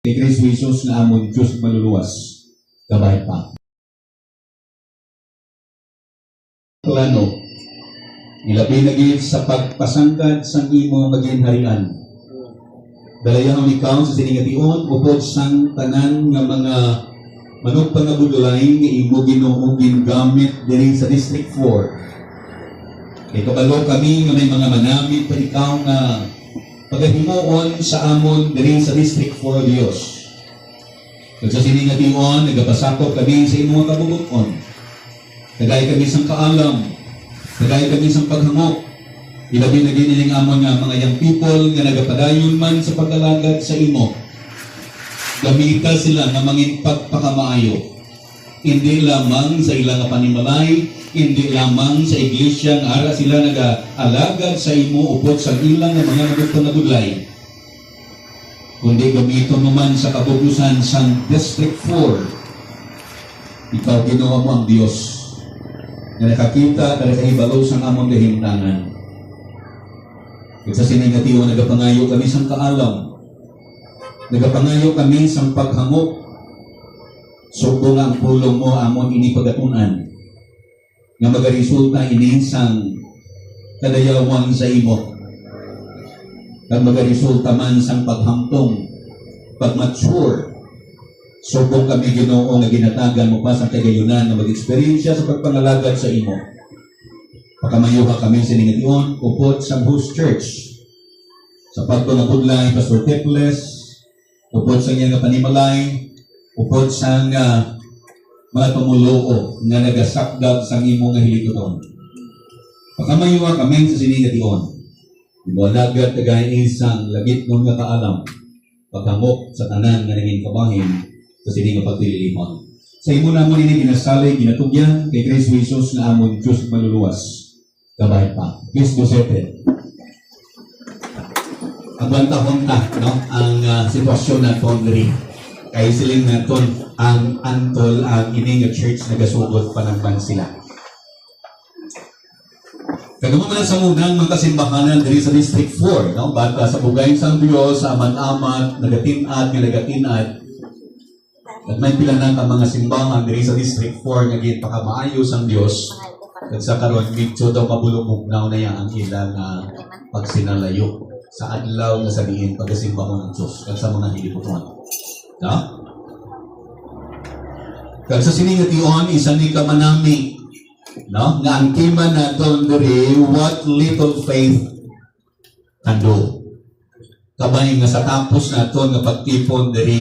Kay Kristo Jesus na amon Diyos maluluwas, gabay pa. Plano, ilabi na gid sa pagpasangkad sa imo maginharian. Dalayang ikaw sa siningation, upod sang tanan nga mga manok pangabudulay nga imo Ginoo gingamit diri sa District 4. Ito kalo kami nga may mga manamit pa ikaw nga pagahimuon sa amon diri sa District 4 Dios. Kung sa siningation, nagapasakop kami sa imong kabubuton. Kagay kami sang kaalam, kagay kami sang paghangok. Ilabi na giniling amon nga mga young people nga nagapadayon man sa paglalagad sa imo. Gamita sila nga mangin pagpakamaayo. Hindi lamang sa ilang panimalay, hindi lamang sa iglesia nga ara sila nag-alagad sa imo upod sa ilang nga mga nagpangabudlay. Kundi gamiton mo man sa kabubusan sang District 4. Ikaw ginawa mo ang Dios na nakakita na nakahibalo sa amon kahimtangan. Kung sa siningatiwa, nagapangayo kami sa kaalam. Nagapangayo kami sa paghangok. Subo nga ang pulong mo amon ini pagatunan. Nga magaresulta ini sang kadayawan sa imo. Kag magaresulta man sang paghamtong, pag-mature. Subong kami Ginoo nga ginatagan mo pa sa kagayunan na mag-eksperyensya sa pagpangalagad sa imo. Pakamayuha kami sa ningation, upod sa host church. Sa pagpangabudlay, Pastor Teples, upod sa nga panimalay, upod sa mga tumuloo nga nagasakdag sa imo nga hilikoton. Pakamayuha kami sa siningation. Ibualagad kagaya isang labit ng nga kaalam, paghamok sa tanan nga naging kabahin, sa sining pagpililimon. Sa imo na mo nini ginasali, ginatugyan, kay Kristo Jesus na amon Diyos maluluwas, gabay pa. Please go sete. Agwanta-hunta, no? Ang sitwasyon na tondri. Kay siling na ang antol, ang ining church na gasugod panangban sila. Kagamo man sa munang mga kasimbahanan diri sa District 4, no? Bata sa bugay sang Dios, sa amat-amat, nagatinad, nga nagatinad. At may pila na ka mga simbahan diri sa District 4 nga ginpakamaayos ang Dios. At sa karon medyo daw mabulong-bugnaw na yan ang ilang pagsinalayo sa adlaw na sabihin pagkasimba mo ng Diyos at sa mga hiliputuan. No? Kaya sa siningation, isa ni ka manami, no? Nga ang kima na doon diri, what little faith can do. Kabay nga sa tapos na ito nga pagtipon diri